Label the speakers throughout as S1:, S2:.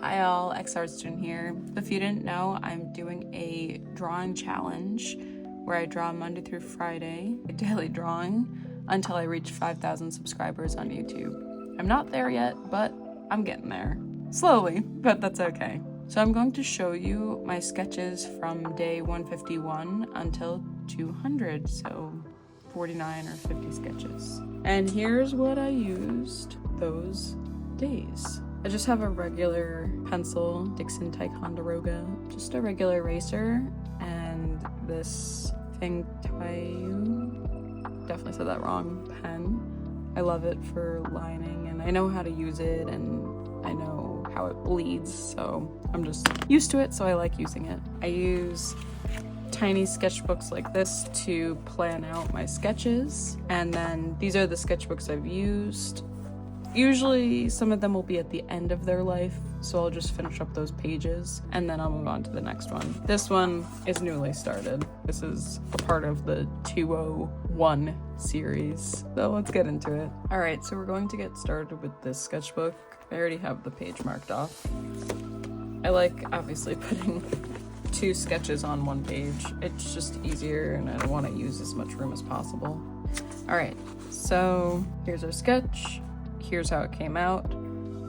S1: Hi all, XR student here. If you didn't know, I'm doing a drawing challenge where I draw Monday through Friday, a daily drawing, until I reach 5,000 subscribers on YouTube. I'm not there yet, but I'm getting there. Slowly, but that's okay. So I'm going to show you my sketches from day 151 until 200, so 49 or 50 sketches. And here's what I used those days. I just have a regular pencil, Dixon Ticonderoga, just a regular eraser, and this thing definitely said that wrong, pen. I love it for lining, and I know how to use it, and I know how it bleeds, so I'm just used to it, so I like using it. I use tiny sketchbooks like this to plan out my sketches, and then these are the sketchbooks I've used. Usually some of them will be at the end of their life, so I'll just finish up those pages and then I'll move on to the next one. This one is newly started. This is a part of the 201 series, so let's get into it. All right, so we're going to get started with this sketchbook. I already have the page marked off. I like obviously putting 2 sketches on one page. It's just easier and I don't want to use as much room as possible. All right, so here's our sketch. Here's how it came out.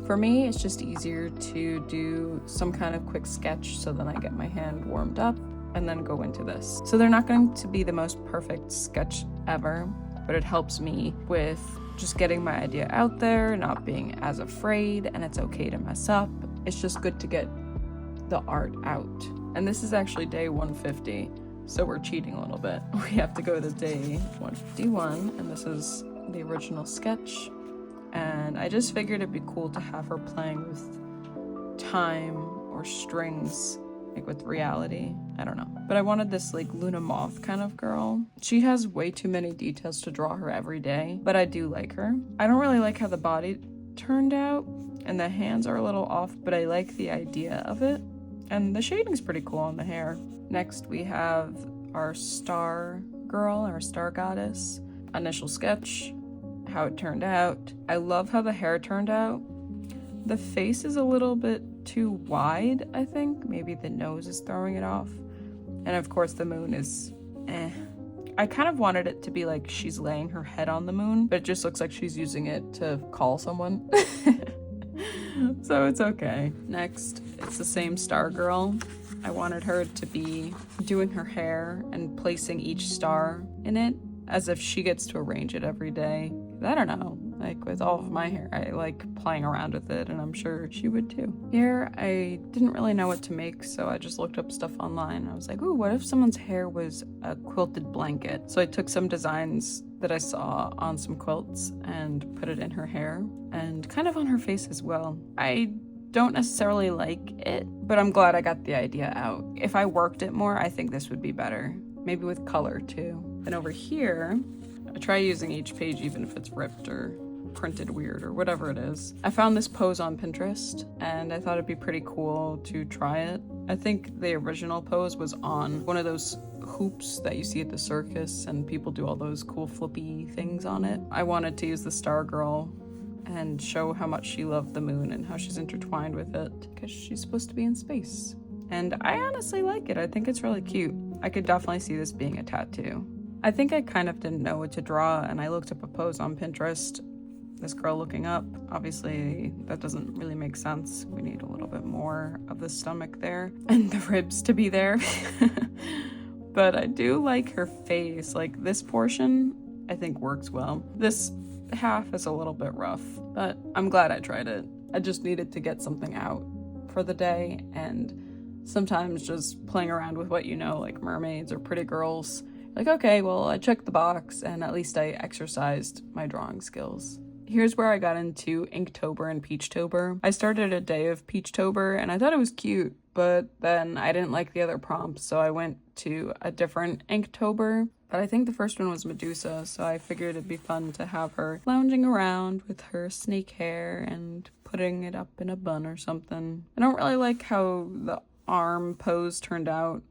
S1: For me, it's just easier to do some kind of quick sketch so then I get my hand warmed up and then go into this. So they're not going to be the most perfect sketch ever, but it helps me with just getting my idea out there, not being as afraid, and it's okay to mess up. It's just good to get the art out. And this is actually day 150, so we're cheating a little bit. We have to go to day 151, and this is the original sketch. And I just figured it'd be cool to have her playing with time or strings, like with reality. I don't know. But I wanted this like Luna Moth kind of girl. She has way too many details to draw her every day, but I do like her. I don't really like how the body turned out, and the hands are a little off, but I like the idea of it. And the shading's pretty cool on the hair. Next we have our star girl, our star goddess. Initial sketch. How it turned out. I love how the hair turned out. The face is a little bit too wide, I think. Maybe the nose is throwing it off. And of course the moon is I kind of wanted it to be like she's laying her head on the moon, but it just looks like she's using it to call someone. So it's okay. Next, it's the same star girl. I wanted her to be doing her hair and placing each star in it as if she gets to arrange it every day. I don't know, like with all of my hair, I like playing around with it, and I'm sure she would too. Here, I didn't really know what to make, so I just looked up stuff online. I was like, ooh, what if someone's hair was a quilted blanket? So I took some designs that I saw on some quilts and put it in her hair, and kind of on her face as well. I don't necessarily like it, but I'm glad I got the idea out. If I worked it more, I think this would be better. Maybe with color too. And over here, I try using each page even if it's ripped or printed weird or whatever it is. I found this pose on Pinterest and I thought it'd be pretty cool to try it. I think the original pose was on one of those hoops that you see at the circus and people do all those cool flippy things on it. I wanted to use the star girl and show how much she loved the moon and how she's intertwined with it because she's supposed to be in space. And I honestly like it. I think it's really cute. I could definitely see this being a tattoo. I think I kind of didn't know what to draw, and I looked up a pose on Pinterest. This girl looking up. Obviously, that doesn't really make sense. We need a little bit more of the stomach there and the ribs to be there. But I do like her face. Like this portion, I think works well. This half is a little bit rough, but I'm glad I tried it. I just needed to get something out for the day, and sometimes just playing around with what you know, like mermaids or pretty girls. Like, okay, well, I checked the box and at least I exercised my drawing skills. Here's where I got into Inktober and Peachtober. I started a day of Peachtober and I thought it was cute, but then I didn't like the other prompts, so I went to a different Inktober. But I think the first one was Medusa, so I figured it'd be fun to have her lounging around with her snake hair and putting it up in a bun or something. I don't really like how the arm pose turned out,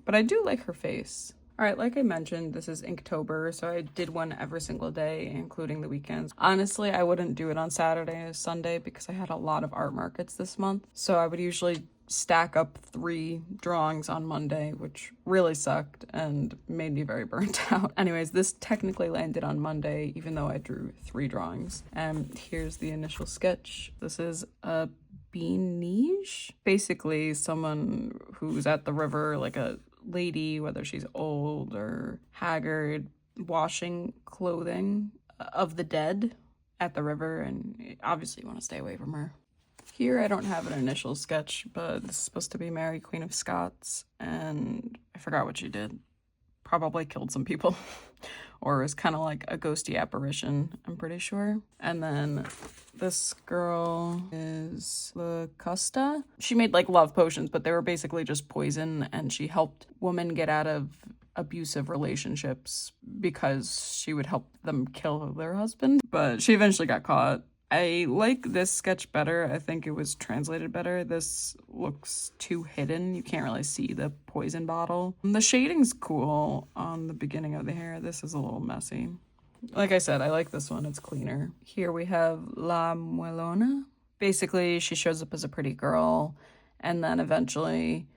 S1: but I do like her face. All right, like I mentioned, this is Inktober, so I did one every single day, including the weekends. Honestly, I wouldn't do it on Saturday or Sunday because I had a lot of art markets this month. So I would usually stack up 3 drawings on Monday, which really sucked and made me very burnt out. Anyways, this technically landed on Monday, even though I drew 3 drawings. And here's the initial sketch. This is a beaniche. Basically, someone who's at the river, like a lady, whether she's old or haggard, washing clothing of the dead at the river, and obviously you want to stay away from her. Here I don't have an initial sketch, but this is supposed to be Mary, Queen of Scots, and I forgot what she did. Probably killed some people. Or is kind of like a ghosty apparition, I'm pretty sure. And then this girl is Locusta. She made like love potions, but they were basically just poison, and she helped women get out of abusive relationships because she would help them kill their husband. But she eventually got caught. I like this sketch better. I think it was translated better. This looks too hidden. You can't really see the poison bottle. The shading's cool on the beginning of the hair. This is a little messy. Like I said, I like this one. It's cleaner. Here we have La Muelona. Basically, she shows up as a pretty girl, and then eventually,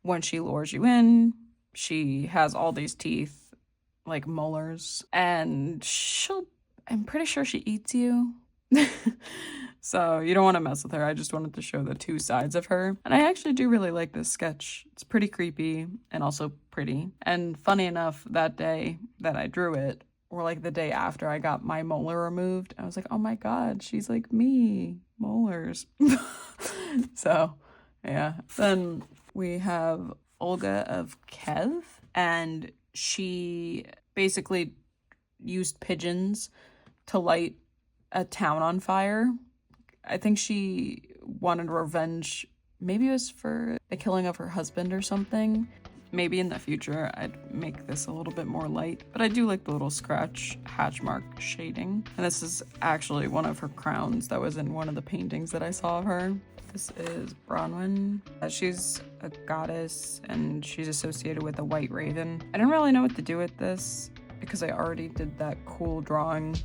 S1: when she lures you in, she has all these teeth, like molars, and I'm pretty sure she eats you. So you don't want to mess with her. I just wanted to show the 2 sides of her. And I actually do really like this sketch. It's pretty creepy and also pretty. And funny enough, that day that I drew it, or like the day after I got my molar removed, I was like, oh my god, she's like me. Molars. So, yeah. Then we have Olga of Kiev, and she basically used pigeons to light a town on fire. I think she wanted revenge. Maybe it was for the killing of her husband or something. Maybe in the future I'd make this a little bit more light, but I do like the little scratch hatch mark shading. And this is actually one of her crowns that was in one of the paintings that I saw of her. This is Bronwyn. She's a goddess and she's associated with a white raven. I didn't really know what to do with this because I already did that cool drawing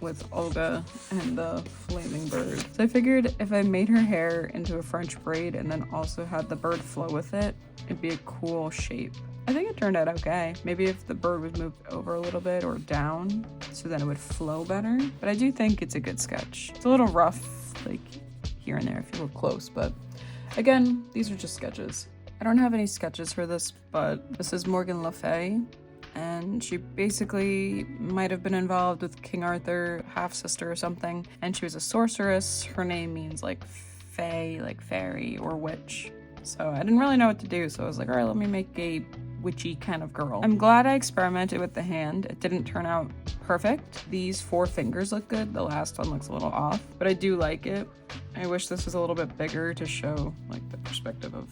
S1: with Olga and the flaming bird. So I figured if I made her hair into a French braid and then also had the bird flow with it, it'd be a cool shape. I think it turned out okay. Maybe if the bird was moved over a little bit or down, so then it would flow better. But I do think it's a good sketch. It's a little rough, like here and there if you look close, but again, these are just sketches. I don't have any sketches for this, but this is Morgan Le Fay. And she basically might have been involved with King Arthur, half-sister or something. And she was a sorceress. Her name means like fae, like fairy or witch. So I didn't really know what to do. So I was like, all right, let me make a witchy kind of girl. I'm glad I experimented with the hand. It didn't turn out perfect. These 4 fingers look good. The last one looks a little off, but I do like it. I wish this was a little bit bigger to show like the perspective of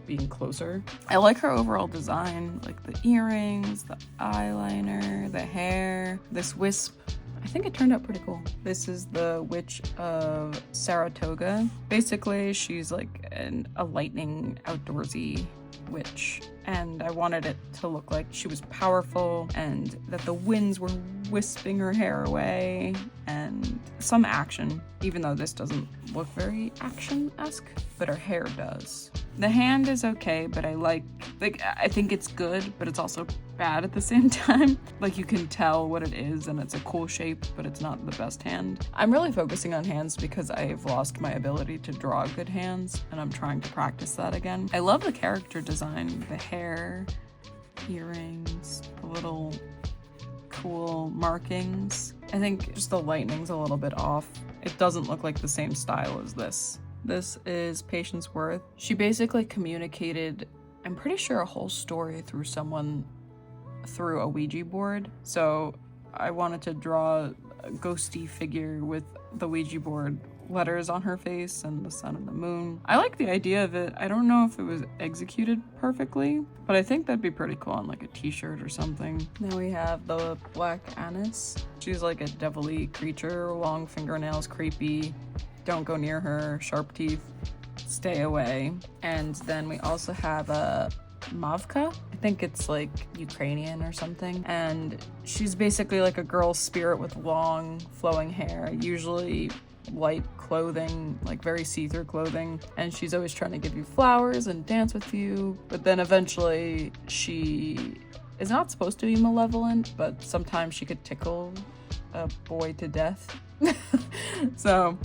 S1: being closer. I like her overall design, like the earrings, the eyeliner, the hair, this wisp. I think it turned out pretty cool. This is the Witch of Saratoga. Basically, she's like a lightning outdoorsy witch, and I wanted it to look like she was powerful and that the winds were wisping her hair away and some action, even though this doesn't look very action-esque, but her hair does. The hand is okay, but I think it's good, but it's also bad at the same time. Like you can tell what it is and it's a cool shape, but it's not the best hand. I'm really focusing on hands because I've lost my ability to draw good hands and I'm trying to practice that again. I love the character design, the hair, earrings, the little cool markings. I think just the lighting's a little bit off. It doesn't look like the same style as this. This is Patience Worth. She basically communicated, I'm pretty sure, a whole story through a Ouija board. So I wanted to draw a ghosty figure with the Ouija board letters on her face and the sun and the moon. I like the idea of it. I don't know if it was executed perfectly, but I think that'd be pretty cool on like a t-shirt or something. Now we have the Black Anise. She's like a devilly creature, long fingernails, creepy. Don't go near her, sharp teeth, stay away. And then we also have a Mavka. I think it's like Ukrainian or something. And she's basically like a girl spirit with long flowing hair, usually light clothing, like very see-through clothing, and she's always trying to give you flowers and dance with you, but then eventually she is not supposed to be malevolent, but sometimes she could tickle a boy to death. So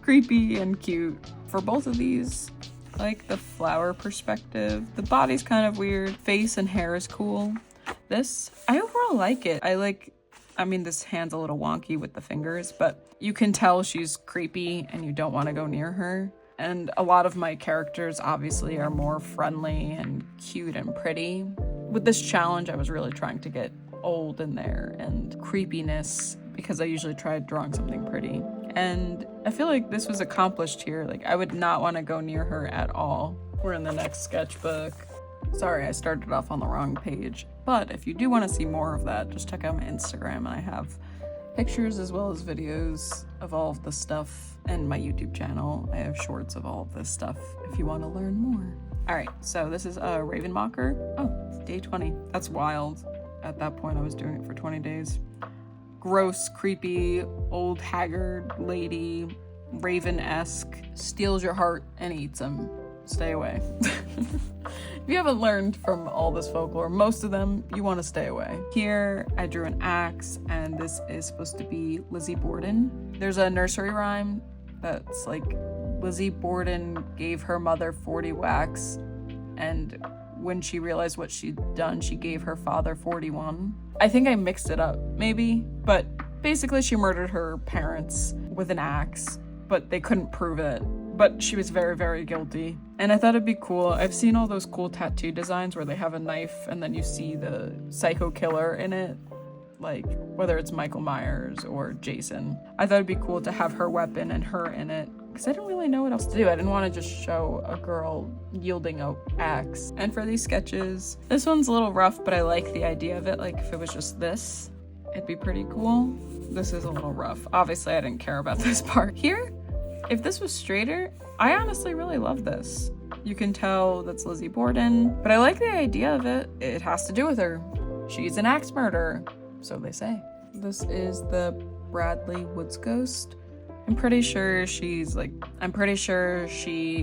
S1: creepy and cute. For both of these, like the flower perspective, the body's kind of weird, face and hair is cool. This, I overall like it. I mean, this hand's a little wonky with the fingers, but you can tell she's creepy and you don't want to go near her. And a lot of my characters obviously are more friendly and cute and pretty. With this challenge, I was really trying to get old in there and creepiness because I usually try drawing something pretty. And I feel like this was accomplished here. Like, I would not want to go near her at all. We're in the next sketchbook. Sorry, I started off on the wrong page. But if you do want to see more of that, just check out my Instagram. And I have pictures as well as videos of all of the stuff, and my YouTube channel. I have shorts of all of this stuff if you want to learn more. All right, so this is a Ravenmocker. Oh, it's day 20. That's wild. At that point, I was doing it for 20 days. Gross, creepy, old haggard lady, Raven-esque, steals your heart and eats them. Stay away. If you haven't learned from all this folklore, most of them, you want to stay away. Here, I drew an axe, and this is supposed to be Lizzie Borden. There's a nursery rhyme that's like, Lizzie Borden gave her mother 40 whacks, and when she realized what she'd done, she gave her father 41. I think I mixed it up, maybe, but basically she murdered her parents with an axe, but they couldn't prove it. But she was very, very guilty. And I thought it'd be cool. I've seen all those cool tattoo designs where they have a knife and then you see the psycho killer in it, like whether it's Michael Myers or Jason. I thought it'd be cool to have her weapon and her in it, because I didn't really know what else to do. I didn't want to just show a girl yielding an axe. And for these sketches, this one's a little rough, but I like the idea of it. Like, if it was just this, it'd be pretty cool. This is a little rough. Obviously, I didn't care about this part. Here, if this was straighter, I honestly really love this. You can tell that's Lizzie Borden, but I like the idea of it. It has to do with her. She's an axe murderer, so they say. This is the Bradley Woods ghost. I'm pretty sure she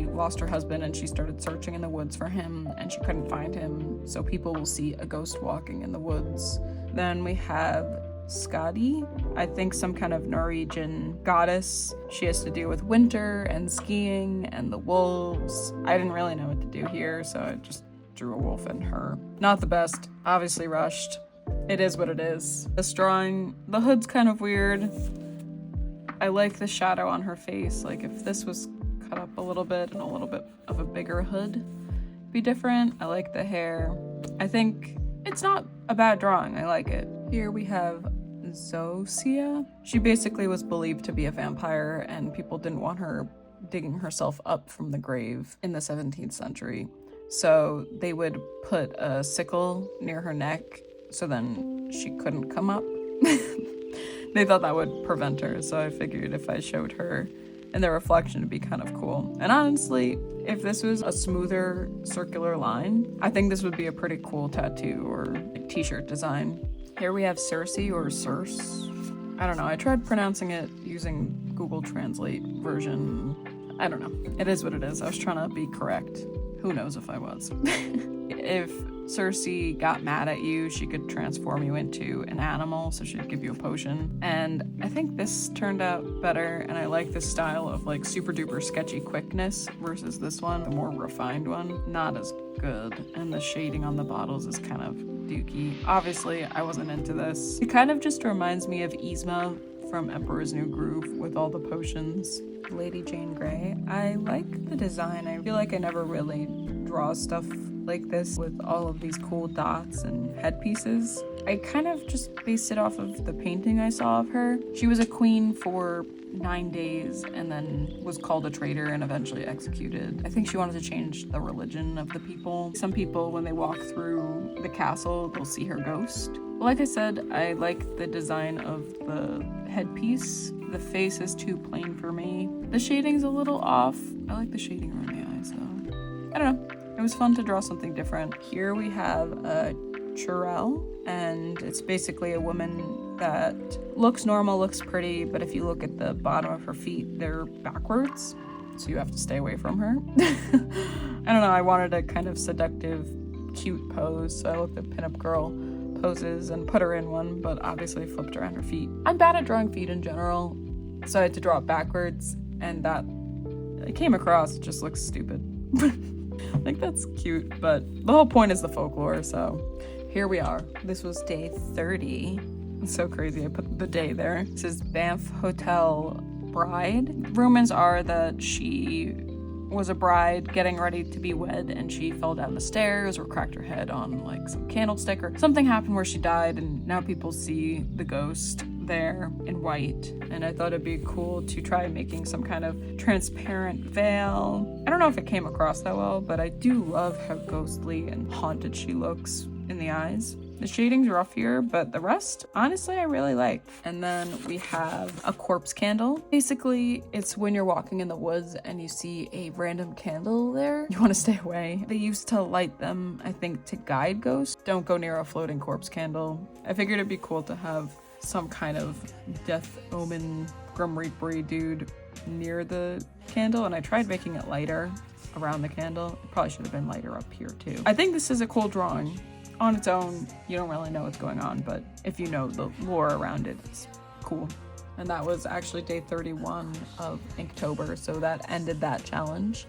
S1: lost her husband and she started searching in the woods for him and she couldn't find him, so people will see a ghost walking in the woods. Then we have Skadi, I think some kind of Norwegian goddess. She has to deal with winter and skiing and the wolves. I didn't really know what to do here, so I just drew a wolf and her. Not the best, obviously rushed. It is what it is. This drawing, the hood's kind of weird. I like the shadow on her face. Like, if this was cut up a little bit and a little bit of a bigger hood, it'd be different. I like the hair. I think it's not a bad drawing. I like it. Here we have Zosia. She basically was believed to be a vampire and people didn't want her digging herself up from the grave in the 17th century. So they would put a sickle near her neck so then she couldn't come up. They thought that would prevent her, so I figured if I showed her in the reflection, it'd be kind of cool. And honestly, if this was a smoother circular line, I think this would be a pretty cool tattoo or like t-shirt design. Here we have Circe or Circe. I don't know, I tried pronouncing it using Google Translate version. I don't know. It is what it is. I was trying to be correct. Who knows if I was. If Circe got mad at you, she could transform you into an animal, so she'd give you a potion. And I think this turned out better, and I like this style of like super duper sketchy quickness versus this one, the more refined one. Not as good, and the shading on the bottles is kind of dookie. Obviously, I wasn't into this. It kind of just reminds me of Yzma from Emperor's New Groove with all the potions. Lady Jane Grey. I like the design. I feel like I never really draw stuff like this with all of these cool dots and headpieces. I kind of just based it off of the painting I saw of her. She was a queen for 9 days and then was called a traitor and eventually executed. I think she wanted to change the religion of the people. Some people, when they walk through the castle, they'll see her ghost. Like I said, I like the design of the headpiece. The face is too plain for me. The shading's a little off. I like the shading around the eyes though. I don't know. It was fun to draw something different. Here we have a churel, and it's basically a woman that looks normal, looks pretty, but if you look at the bottom of her feet, they're backwards, so you have to stay away from her. I don't know, I wanted a kind of seductive, cute pose, so I looked at pinup girl poses and put her in one, but obviously flipped around her feet. I'm bad at drawing feet in general, so I had to draw it backwards, and that it came across, it just looks stupid. Like, that's cute, but the whole point is the folklore, so here we are. This was day 30. It's so crazy, I put the day there. It says Banff Hotel Bride. Rumors are that she was a bride getting ready to be wed, and she fell down the stairs or cracked her head on like some candlestick, or something happened where she died, and now people see the ghost there in white. And I thought it'd be cool to try making some kind of transparent veil. I don't know if it came across that well, but I do love how ghostly and haunted she looks in the eyes. The shading's rough here, but the rest, honestly, I really like. And then we have a corpse candle. Basically, it's when you're walking in the woods and you see a random candle there, you want to stay away. They used to light them, I think, to guide ghosts. Don't go near a floating corpse candle. I figured it'd be cool to have some kind of death omen Grim Reaper dude near the candle, and I tried making it lighter around the candle. It probably should have been lighter up here too. I think this is a cool drawing. On its own, you don't really know what's going on, but if you know the lore around it, it's cool. And that was actually day 31 of Inktober, so that ended that challenge.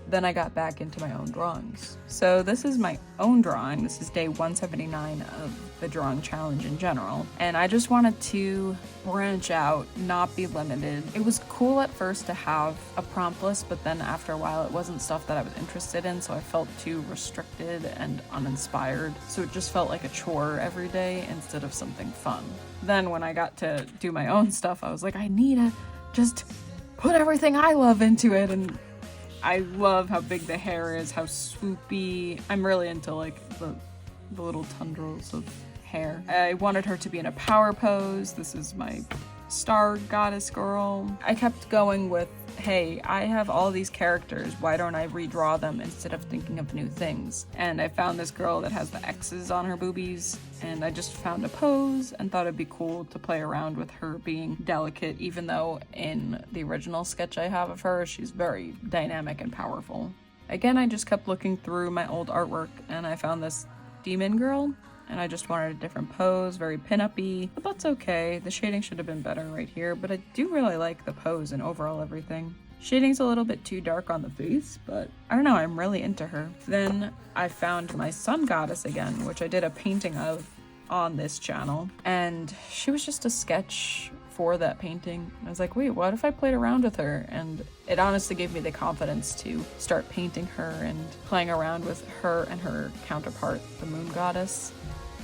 S1: Then I got back into my own drawings. So this is my own drawing. This is day 179 of the drawing challenge in general. And I just wanted to branch out, not be limited. It was cool at first to have a prompt list, but then after a while it wasn't stuff that I was interested in, so I felt too restricted and uninspired. So it just felt like a chore every day instead of something fun. Then when I got to do my own stuff, I was like, I need to just put everything I love into it, and I love how big the hair is, how swoopy. I'm really into like the little tendrils of hair. I wanted her to be in a power pose. This is my star goddess girl. I kept going with, hey, I have all these characters, why don't I redraw them instead of thinking of new things? And I found this girl that has the X's on her boobies, and I just found a pose and thought it'd be cool to play around with her being delicate, even though in the original sketch I have of her, she's very dynamic and powerful. Again, I just kept looking through my old artwork, and I found this demon girl, and I just wanted a different pose, very pin-up-y, but that's okay. The shading should have been better right here, but I do really like the pose and overall everything. Shading's a little bit too dark on the face, but I don't know, I'm really into her. Then I found my sun goddess again, which I did a painting of on this channel, and she was just a sketch for that painting. I was like, wait, what if I played around with her? And it honestly gave me the confidence to start painting her and playing around with her and her counterpart, the moon goddess,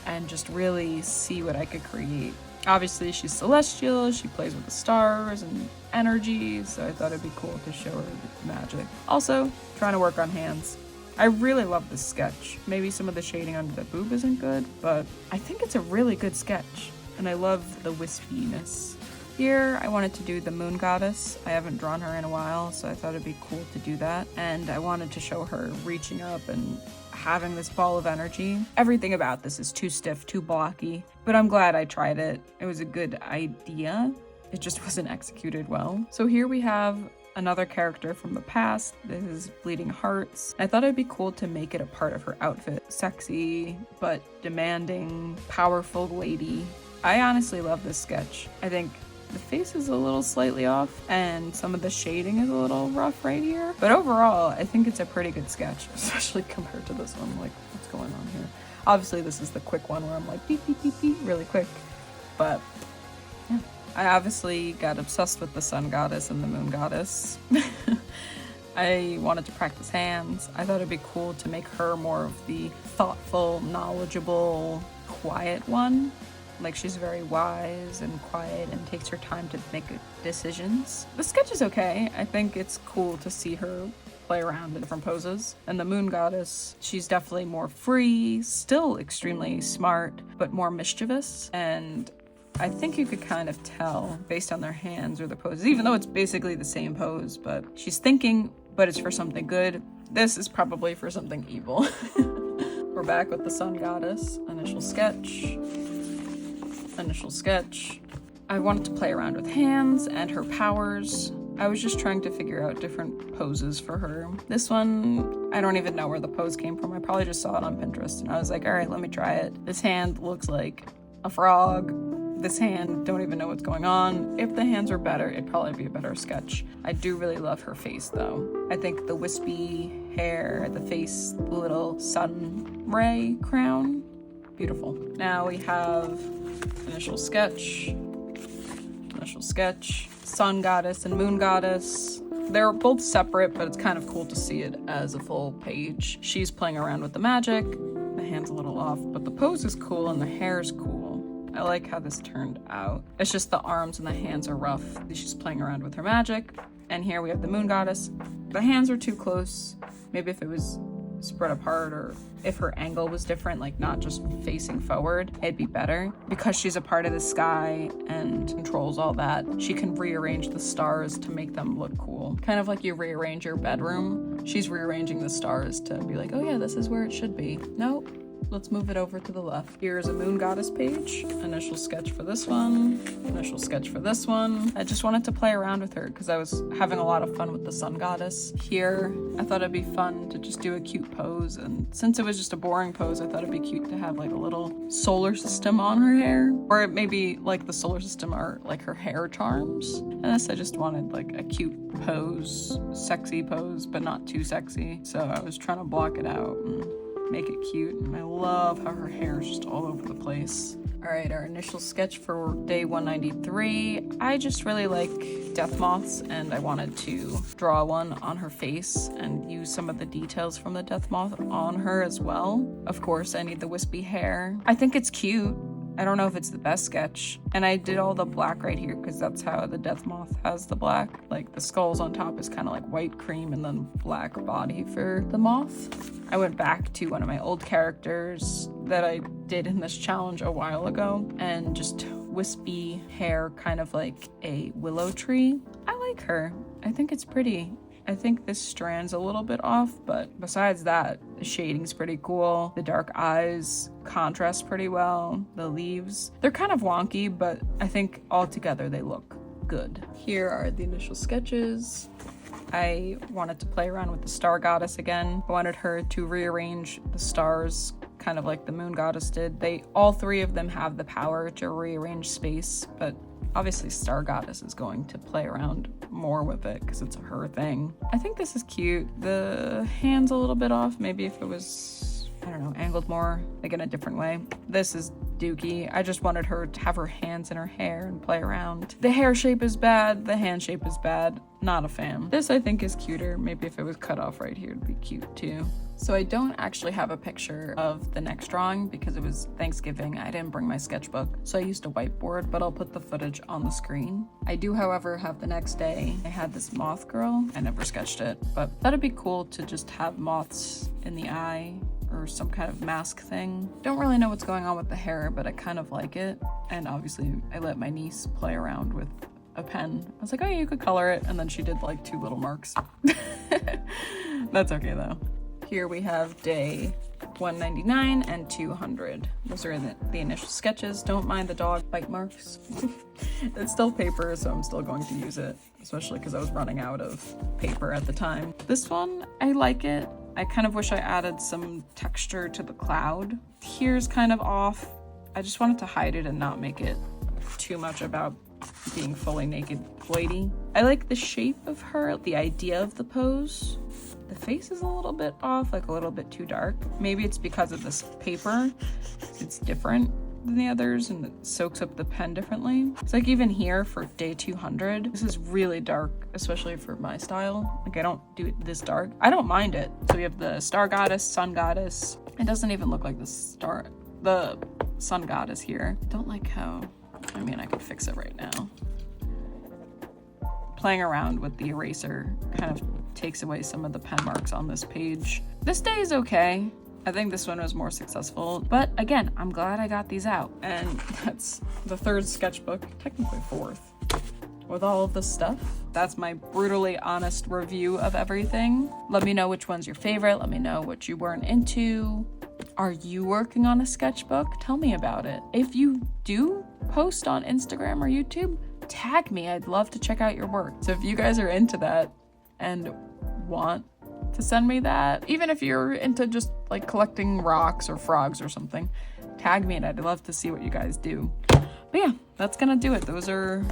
S1: and just really see what I could create. Obviously, she's celestial, she plays with the stars and energy, so I thought it'd be cool to show her the magic. Also, trying to work on hands. I really love this sketch. Maybe some of the shading under the boob isn't good, but I think it's a really good sketch, and I love the wispiness. Here, I wanted to do the moon goddess. I haven't drawn her in a while, so I thought it'd be cool to do that, and I wanted to show her reaching up and having this ball of energy. Everything about this is too stiff, too blocky, but I'm glad I tried it. It was a good idea. It just wasn't executed well. So here we have another character from the past. This is Bleeding Hearts. I thought it'd be cool to make it a part of her outfit. Sexy, but demanding, powerful lady. I honestly love this sketch. I think the face is a little slightly off, and some of the shading is a little rough right here. But overall, I think it's a pretty good sketch, especially compared to this one. Like, what's going on here? Obviously, this is the quick one where I'm like, beep, beep, beep, beep, really quick. But, yeah. I obviously got obsessed with the sun goddess and the moon goddess. I wanted to practice hands. I thought it'd be cool to make her more of the thoughtful, knowledgeable, quiet one. Like, she's very wise and quiet and takes her time to make decisions. The sketch is okay. I think it's cool to see her play around in different poses. And the moon goddess, she's definitely more free, still extremely smart, but more mischievous. And I think you could kind of tell based on their hands or the poses, even though it's basically the same pose, but she's thinking, but it's for something good. This is probably for something evil. We're back with the sun goddess. Initial sketch. Initial sketch. I wanted to play around with hands and her powers. I was just trying to figure out different poses for her. This one, I don't even know where the pose came from. I probably just saw it on Pinterest and I was like, all right, let me try it. This hand looks like a frog. This hand, don't even know what's going on. If the hands were better, it'd probably be a better sketch. I do really love her face though. I think the wispy hair, the face, the little sun ray crown, beautiful. Now we have initial sketch, sun goddess and moon goddess. They're both separate, but it's kind of cool to see it as a full page. She's playing around with the magic. The hand's a little off, but the pose is cool and the hair's cool. I like how this turned out. It's just the arms and the hands are rough. She's playing around with her magic. And here we have the moon goddess. The hands are too close. Maybe if it was spread apart or if her angle was different, like not just facing forward, it'd be better. Because she's a part of the sky and controls all that, she can rearrange the stars to make them look cool. Kind of like you rearrange your bedroom. She's rearranging the stars to be like, oh yeah, this is where it should be. Nope. Let's move it over to the left. Here's a moon goddess page. Initial sketch for this one. Initial sketch for this one. I just wanted to play around with her because I was having a lot of fun with the sun goddess. Here, I thought it'd be fun to just do a cute pose. And since it was just a boring pose, I thought it'd be cute to have like a little solar system on her hair. Or maybe like the solar system are like her hair charms. And this, I just wanted like a cute pose, sexy pose, but not too sexy. So I was trying to block it out and make it cute, and I love how her hair is just all over the place. All right, our initial sketch for day 193. I just really like death moths, and I wanted to draw one on her face and use some of the details from the death moth on her as well. Of course, I need the wispy hair. I think it's cute. I don't know if it's the best sketch. And I did all the black right here because that's how the death moth has the black. Like the skulls on top is kind of like white cream and then black body for the moth. I went back to one of my old characters that I did in this challenge a while ago and just wispy hair, kind of like a willow tree. I like her. I think it's pretty. I think this strand's a little bit off, but besides that, the shading's pretty cool. The dark eyes contrast pretty well. The leaves, they're kind of wonky, but I think all together they look good. Here are the initial sketches. I wanted to play around with the star goddess again. I wanted her to rearrange the stars kind of like the moon goddess did. All three of them have the power to rearrange space, but obviously star goddess is going to play around more with it because it's her thing. I think this is cute. The hand's a little bit off. Maybe if it was, I don't know, angled more, like in a different way. This is dookie. I just wanted her to have her hands in her hair and play around. The hair shape is bad. The hand shape is bad. Not a fan. This I think is cuter. Maybe if it was cut off right here, it'd be cute too. So I don't actually have a picture of the next drawing because it was Thanksgiving. I didn't bring my sketchbook, so I used a whiteboard, but I'll put the footage on the screen. I do, however, have the next day. I had this moth girl. I never sketched it, but that'd be cool to just have moths in the eye or some kind of mask thing. Don't really know what's going on with the hair, but I kind of like it. And obviously I let my niece play around with a pen. I was like, oh, you could color it. And then she did like 2 little marks. That's okay though. Here we have day 199 and 200. Those are the initial sketches. Don't mind the dog bite marks. It's still paper, so I'm still going to use it, especially because I was running out of paper at the time. This one, I like it. I kind of wish I added some texture to the cloud. Here's kind of off. I just wanted to hide it and not make it too much about being fully naked lady. I like the shape of her, the idea of the pose. The face is a little bit off, like a little bit too dark. Maybe it's because of this paper. It's different than the others and it soaks up the pen differently. It's like even here for day 200, this is really dark, especially for my style. Like I don't do it this dark. I don't mind it. So we have the star goddess, sun goddess. It doesn't even look like the sun goddess here. I don't like how, I mean, I could fix it right now. Playing around with the eraser kind of takes away some of the pen marks on this page. This day is okay. I think this one was more successful, but again, I'm glad I got these out. And that's the third sketchbook, technically fourth, with all of this stuff. That's my brutally honest review of everything. Let me know which one's your favorite. Let me know what you weren't into. Are you working on a sketchbook? Tell me about it. If you do post on Instagram or YouTube, tag me. I'd love to check out your work. So if you guys are into that and want to send me that, even if you're into just like collecting rocks or frogs or something, tag me and I'd love to see what you guys do. But yeah, that's gonna do it. Those are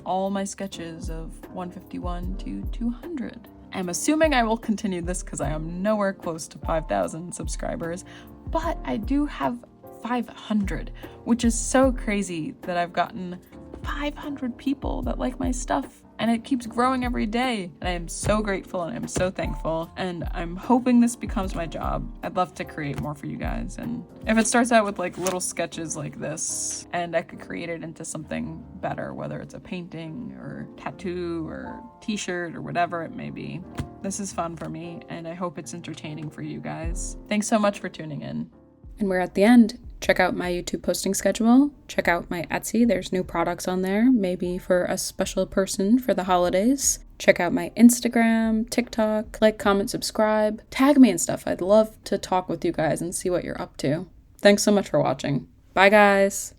S1: all my sketches of 151 to 200. I'm assuming I will continue this because I am nowhere close to 5,000 subscribers, but I do have 500, which is so crazy that I've gotten 500 people that like my stuff, and it keeps growing every day. And I am so grateful and I'm so thankful, and I'm hoping this becomes my job. I'd love to create more for you guys, and if it starts out with like little sketches like this and I could create it into something better, whether it's a painting or tattoo or t-shirt or whatever it may be, this is fun for me and I hope it's entertaining for you guys. Thanks so much for tuning in. And we're at the end. Check out my YouTube posting schedule. Check out my Etsy. There's new products on there, maybe for a special person for the holidays. Check out my Instagram, TikTok, like, comment, subscribe. Tag me and stuff. I'd love to talk with you guys and see what you're up to. Thanks so much for watching. Bye, guys.